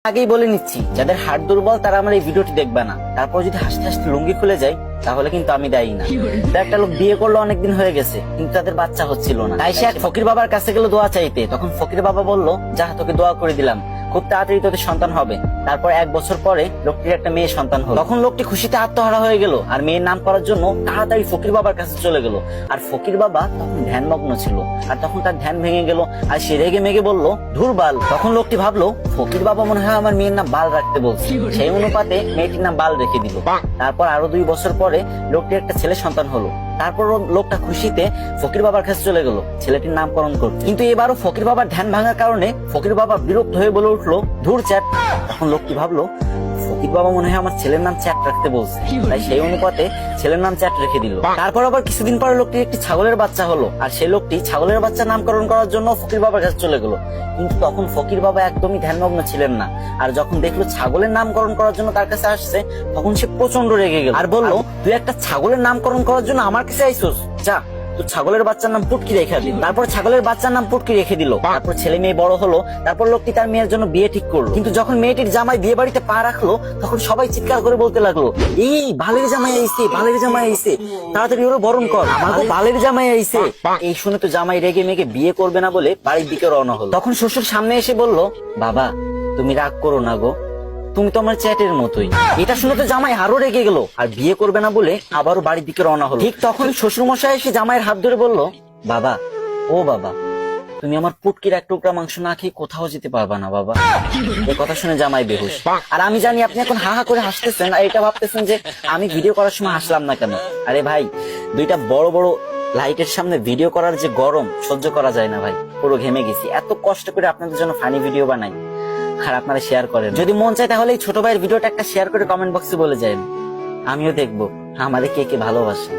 আগেই বলে নিচ্ছি, যাদের হাড় দুর্বল তারা আমার এই ভিডিওটি দেখবে না। তারপর যদি হাসতে হাসতে লুঙ্গি খুলে যায় তাহলে কিন্তু আমি দায়ী না। একটা লোক বিয়ে করলো, অনেকদিন হয়ে গেছে, কিন্তু তাদের বাচ্চা হচ্ছিল না। তাই সে এক ফকির বাবার কাছে গেল দোয়া চাইতে। তখন ফকির বাবা বলল, যা তোকে দোয়া করে দিলাম, খুব তাড়াতাড়ি তোদের সন্তান হবে। তারপর 1 বছর পরে লোকটির একটা মেয়ে সন্তান হলো। তখন লোকটি খুশিতে আত্মহারা হয়ে গেল আর মেয়ের নাম করার জন্য তাড়াতাড়ি ফকির বাবার কাছে চলে গেল। আর ফকির বাবা তখন ধ্যানমগ্ন ছিল, আর তখন তার ধ্যান ভেঙে গেল আর সে রেগে মেগে বলল, ধুর বাল। তখন লোকটি ভাবলো, ফকির বাবা মনে হয় আমার মেয়ের নাম বাল রাখতে বলছে। সেই অনুপাতে মেয়েটির নাম বাল রেখে দিল। তারপর আরো 2 বছর পরে লোকটির একটা ছেলে সন্তান হলো। তারপর লোকটা খুশিতে ফকির বাবার কাছে চলে গেল ছেলেটির নামকরণ করতে। কিন্তু এবারও ফকির বাবার ধ্যান ভাঙার কারণে ফকির বাবা বিরক্ত হয়ে বলে উঠলো, ধুর চ্যাট। তখন লোকটি ভাবলো, ফকির বাবা মনে হয় আমার ছেলের নাম চ্যাট রাখতে বলছে, তাই সেই অনুপাতে ছেলের নাম চ্যাট রেখে দিল। তারপর আবার কিছুদিন পরে লোকটির একটি ছাগলের বাচ্চা হলো, আর সেই লোকটি ছাগলের বাচ্চা নামকরণ করার জন্য ফকির বাবার কাছে চলে গেল। কিন্তু তখন ফকির বাবা একদমই ধ্যানমগ্ন ছিলেন না, আর যখন দেখলো ছাগলের নামকরণ করার জন্য তার কাছে আসছে, তখন সে প্রচন্ড রেগে গেল আর বলল, তুই একটা ছাগলের নামকরণ করার জন্য আমার কাছে আইসোস, যা তো ছাগলের বাচ্চার নাম পুটকি রেখে দিল। তারপর ছাগলের বাচ্চার নাম পুটকি রেখে দিল। তারপর ছেলে মেয়ে বড় হলো। তারপর লোকটি তার মেয়ের জন্য বিয়ে ঠিক করলো। কিন্তু যখন মেয়েটির জামাই বিয়ে বাড়িতে পা রাখলো, তখন সবাই চিৎকার করে বলতে লাগলো, এই বালের জামাই আইছে, বালের জামাই আইছে, তাড়াতাড়ি ওরা বরণ কর, আমার বালের জামাই আইছে। এই শুনে তো জামাই রেগে মেগে বিয়ে করবে না বলে বাড়ির দিকে রওনা হলো। তখন শ্বশুর সামনে এসে বলল, বাবা তুমি রাগ করো না গো, তুমি তো আমার চ্যাটের মতোই। এটা শুনে তো জামাই আরো রেগে গেল আর বিয়ে করবে না বলে আবারও বাড়ির দিকে রওনা হলো। ঠিক তখন শ্বশুর মশাই এসে জামাইয়ের হাত ধরে বলল, বাবা ও বাবা, তুমি আমার পুটকির 1 টুকরা মাংস না খেয়ে কোথাও যেতে পারবা না বাবা। এই কথা শুনে জামাই বেহুশ। আর আমি জানি আপনি এখন হা হা করে হাসতেছেন আর এটা ভাবতেছেন যে আমি ভিডিও করার সময় হাসলাম না কেন। আরে ভাই, 2টা বড় বড় লাইটের সামনে ভিডিও করার যে গরম সহ্য করা যায় না ভাই, পুরো ঘেমে গেছি। এত কষ্ট করে আপনাদের জন্য ফানি ভিডিও বানাই আর আপনারা শেয়ার করেন। যদি মন চায় তাহলে এই ছোট ভাইয়ের ভিডিওটা একটা শেয়ার করে কমেন্ট বক্সে বলে যান, আমিও দেখবো আমাদের কে কে ভালোবাসে।